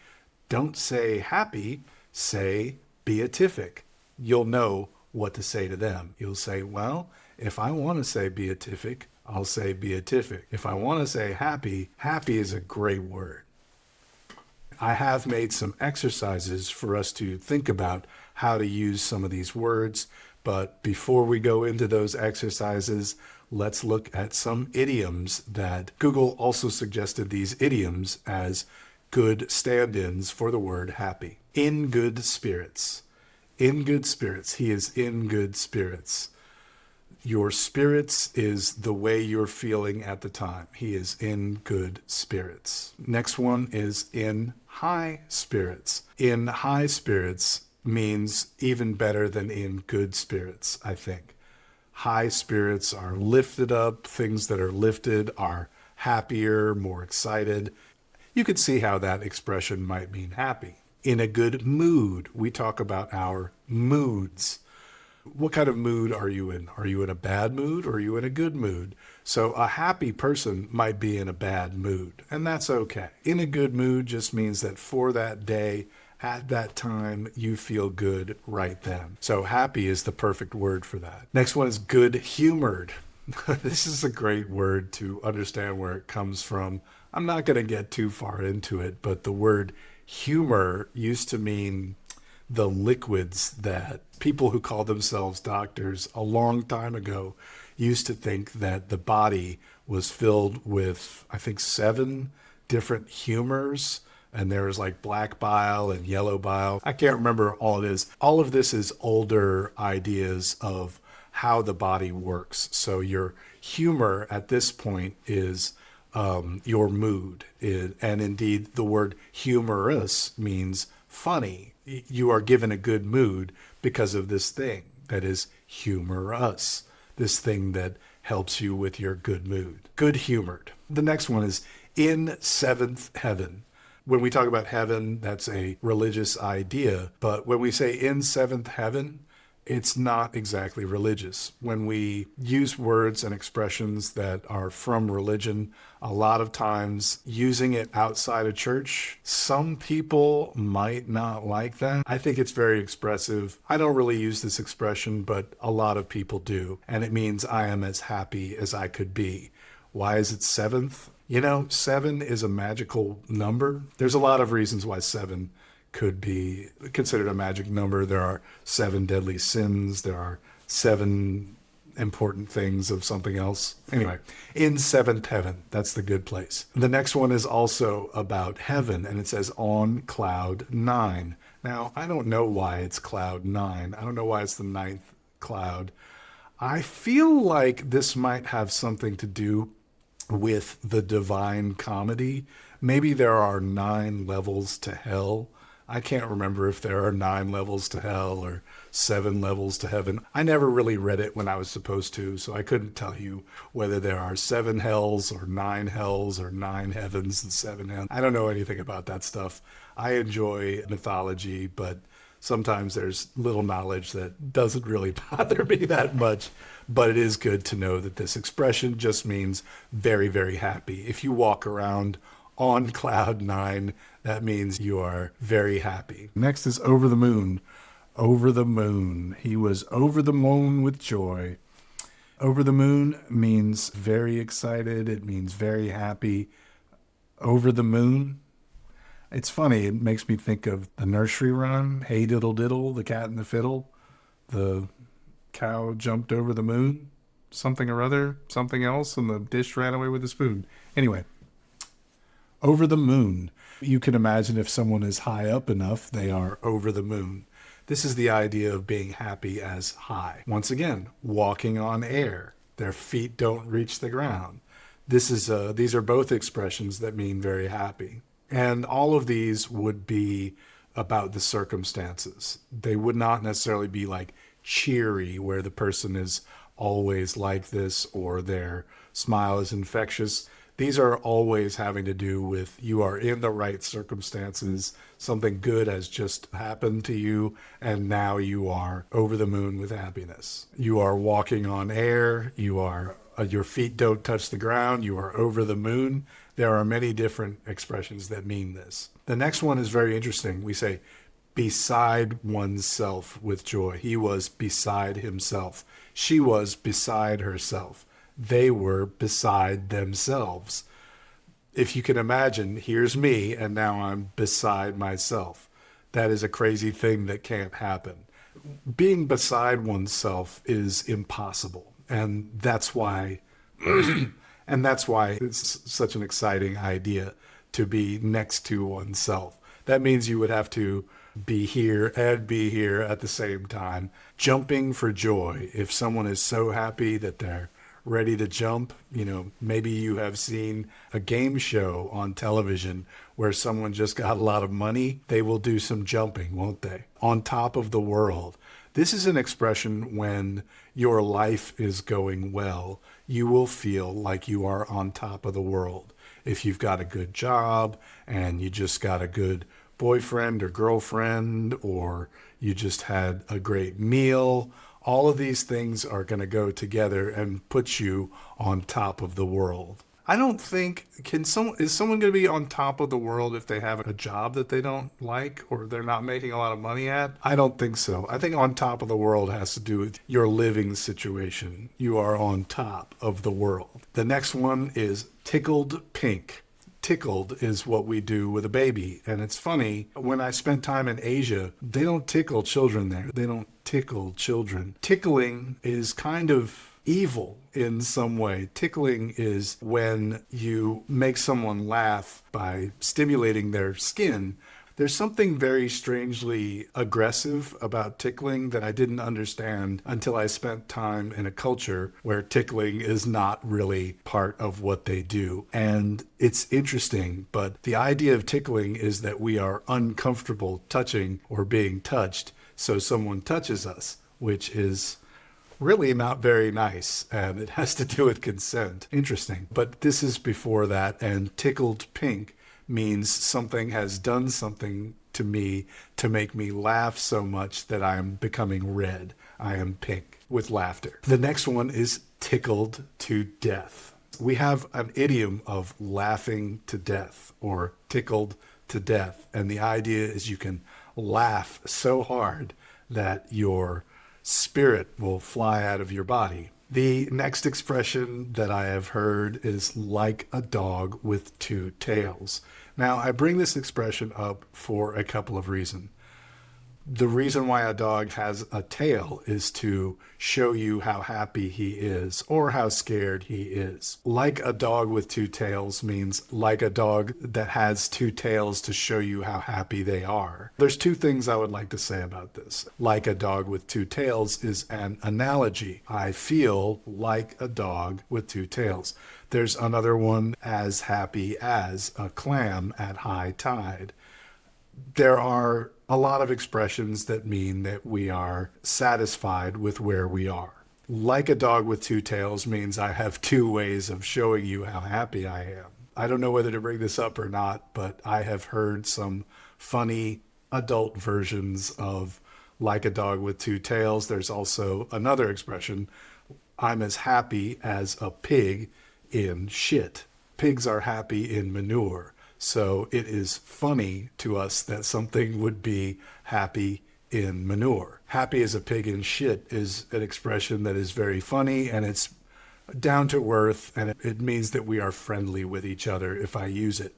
don't say happy, say beatific, you'll know what to say to them. You'll say, well, if I want to say beatific, I'll say beatific. If I want to say happy, happy is a great word. I have made some exercises for us to think about how to use some of these words, but before we go into those exercises, let's look at some idioms that Google also suggested these idioms as good stand-ins for the word happy. In good spirits. In good spirits. He is in good spirits. Your spirits is the way you're feeling at the time. He is in good spirits. Next one is in high spirits. In high spirits means even better than in good spirits, I think. High spirits are lifted up. Things that are lifted are happier, more excited. You could see how that expression might mean happy. In a good mood, we talk about our moods. What kind of mood are you in? Are you in a bad mood or are you in a good mood? So a happy person might be in a bad mood, and that's okay. In a good mood just means that for that day, at that time, you feel good right then. So happy is the perfect word for that. Next one is good humored. This is a great word to understand where it comes from. I'm not going to get too far into it, but the word humor used to mean the liquids that people who call themselves doctors a long time ago used to think that the body was filled with, I think, 7 different humors. And there's like black bile and yellow bile. I can't remember all it is. All of this is older ideas of how the body works. So your humor at this point is your mood. And indeed, the word humorous means funny. You are given a good mood because of this thing that is humorous, this thing that helps you with your good mood. Good humored. The next one is in seventh heaven. When we talk about heaven, that's a religious idea. But when we say in seventh heaven, it's not exactly religious. When we use words and expressions that are from religion, a lot of times using it outside of church, some people might not like that. I think it's very expressive. I don't really use this expression, but a lot of people do. And it means I am as happy as I could be. Why is it seventh? You know, 7 is a magical number. There's a lot of reasons why 7 could be considered a magic number. There are 7 deadly sins. There are 7 important things of something else. Anyway, in seventh heaven, that's the good place. The next one is also about heaven, and it says on cloud 9. Now, I don't know why it's cloud 9. I don't know why it's the 9th cloud. I feel like this might have something to do with the Divine Comedy. Maybe there are 9 levels to hell. I can't remember if there are 9 levels to hell or 7 levels to heaven. I never really read it when I was supposed to, so I couldn't tell you whether there are 7 hells or 9 hells or 9 heavens and 7 heavens. I don't know anything about that stuff. I enjoy mythology, but sometimes there's little knowledge that doesn't really bother me that much. But it is good to know that this expression just means very, very happy. If you walk around on cloud 9, that means you are very happy. Next is over the moon. Over the moon. He was over the moon with joy. Over the moon means very excited. It means very happy. Over the moon. It's funny. It makes me think of the nursery rhyme. Hey diddle diddle, the cat and the fiddle. The cow jumped over the moon, something or other, something else, and the dish ran away with the spoon. Anyway, over the moon. You can imagine if someone is high up enough, they are over the moon. This is the idea of being happy as high. Once again, walking on air. Their feet don't reach the ground. These are both expressions that mean very happy. And all of these would be about the circumstances. They would not necessarily be like cheery, where the person is always like this or their smile is infectious. These are always having to do with you are in the right circumstances. Something good has just happened to you, and now you are over the moon with happiness. You are walking on air. You are your feet don't touch the ground. You are over the moon. There are many different expressions that mean this. The next one is very interesting. We say beside oneself with joy. He was beside himself. She was beside herself. They were beside themselves. If you can imagine, here's me, and now I'm beside myself. That is a crazy thing that can't happen. Being beside oneself is impossible. And that's why it's such an exciting idea to be next to oneself. That means you would have to be here and be here at the same time, jumping for joy. If someone is so happy that they're ready to jump, maybe you have seen a game show on television where someone just got a lot of money. They will do some jumping, won't they? On top of the world. This is an expression when your life is going well. You will feel like you are on top of the world. If you've got a good job and you just got a good boyfriend or girlfriend, or you just had a great meal, all of these things are going to go together and put you on top of the world. I don't think, is someone going to be on top of the world if they have a job that they don't like or they're not making a lot of money at? I don't think so. I think on top of the world has to do with your living situation. You are on top of the world. The next one is tickled pink. Tickled is what we do with a baby. And it's funny, when I spent time in Asia, they don't tickle children there. They don't tickle children. Tickling is kind of evil in some way. Tickling is when you make someone laugh by stimulating their skin. There's something very strangely aggressive about tickling that I didn't understand until I spent time in a culture where tickling is not really part of what they do. And it's interesting, but the idea of tickling is that we are uncomfortable touching or being touched, so someone touches us, which is really not very nice, and it has to do with consent. Interesting. But this is before that, and tickled pink means something has done something to me to make me laugh so much that I am becoming red. I am pink with laughter. The next one is tickled to death. We have an idiom of laughing to death or tickled to death, and the idea is you can laugh so hard that your spirit will fly out of your body. The next expression that I have heard is like a dog with two tails. Now, I bring this expression up for a couple of reasons. The reason why a dog has a tail is to show you how happy he is or how scared he is. Like a dog with two tails means like a dog that has two tails to show you how happy they are. There's two things I would like to say about this. Like a dog with two tails is an analogy. I feel like a dog with two tails. There's another one, as happy as a clam at high tide. There are a lot of expressions that mean that we are satisfied with where we are. Like a dog with two tails means I have two ways of showing you how happy I am. I don't know whether to bring this up or not, but I have heard some funny adult versions of like a dog with two tails. There's also another expression, I'm as happy as a pig in shit. Pigs are happy in manure. So it is funny to us that something would be happy in manure. Happy as a pig in shit is an expression that is very funny, and it's down to earth, and it means that we are friendly with each other if I use it.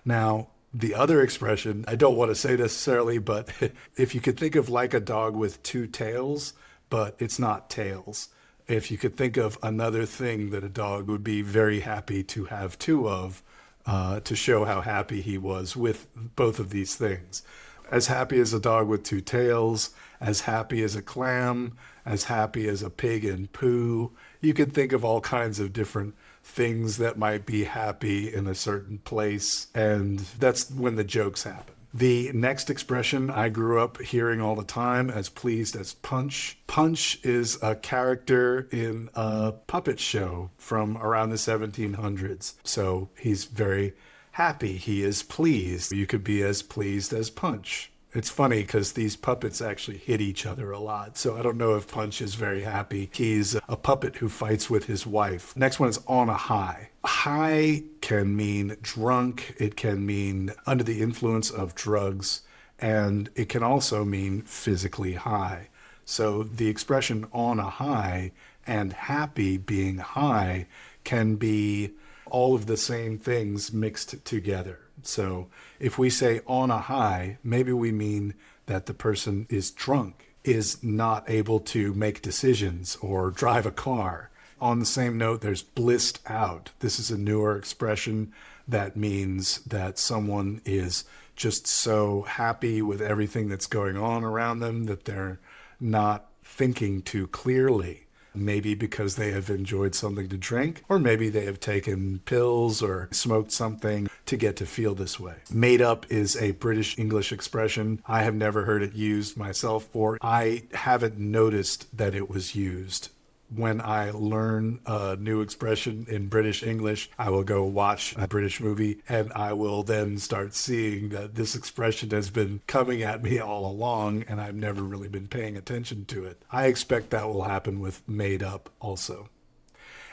Now, the other expression, I don't want to say necessarily, but if you could think of like a dog with two tails, but it's not tails. If you could think of another thing that a dog would be very happy to have two of, to show how happy he was with both of these things. As happy as a dog with two tails, as happy as a clam, as happy as a pig in poo. You could think of all kinds of different things that might be happy in a certain place, and that's when the jokes happen. The next expression I grew up hearing all the time, as pleased as Punch. Punch is a character in a puppet show from around the 1700s. So he's very happy. He is pleased. You could be as pleased as Punch. It's funny because these puppets actually hit each other a lot. So I don't know if Punch is very happy. He's a puppet who fights with his wife. Next one is on a high. High can mean drunk. It can mean under the influence of drugs. And it can also mean physically high. So the expression on a high and happy being high can be all of the same things mixed together. So if we say on a high, maybe we mean that the person is drunk, is not able to make decisions or drive a car. On the same note, there's blissed out. This is a newer expression that means that someone is just so happy with everything that's going on around them that they're not thinking too clearly. Maybe because they have enjoyed something to drink, or maybe they have taken pills or smoked something to get to feel this way. Made up is a British English expression. I have never heard it used myself, or I haven't noticed that it was used. When I learn a new expression in British English, I will go watch a British movie and I will then start seeing that this expression has been coming at me all along and I've never really been paying attention to it. I expect that will happen with made up also.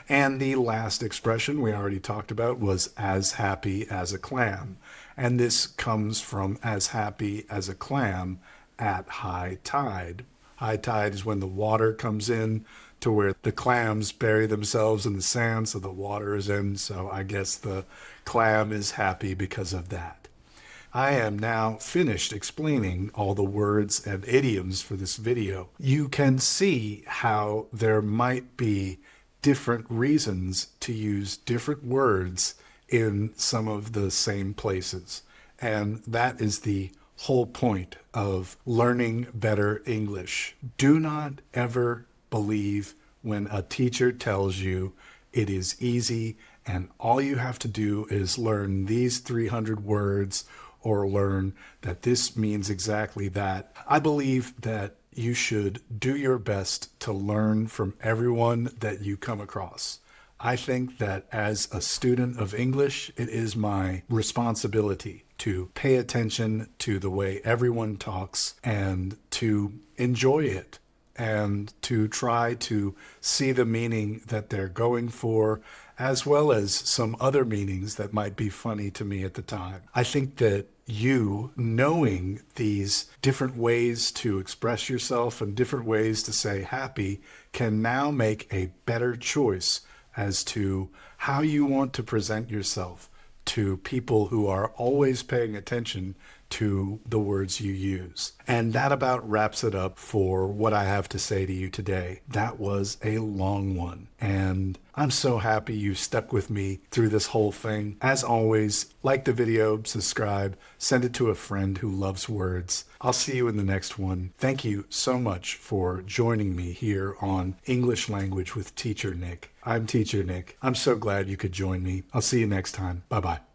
And the last expression we already talked about was as happy as a clam. And this comes from as happy as a clam at high tide. High tide is when the water comes in to where the clams bury themselves in the sand, so the water is in. So I guess the clam is happy because of that. I am now finished explaining all the words and idioms for this video. You can see how there might be different reasons to use different words in some of the same places. And that is the whole point of learning better English. Do not ever believe when a teacher tells you it is easy and all you have to do is learn these 300 words or learn that this means exactly that. I believe that you should do your best to learn from everyone that you come across. I think that as a student of English, it is my responsibility to pay attention to the way everyone talks and to enjoy it and to try to see the meaning that they're going for, as well as some other meanings that might be funny to me at the time. I think that you knowing these different ways to express yourself and different ways to say happy can now make a better choice as to how you want to present yourself to people who are always paying attention to the words you use. And that about wraps it up for what I have to say to you today. That was a long one, and I'm so happy you stuck with me through this whole thing. As always, like the video, subscribe, send it to a friend who loves words. I'll see you in the next one. Thank you so much for joining me here on English Language with Teacher Nick. I'm Teacher Nick. I'm so glad you could join me. I'll see you next time. Bye-bye.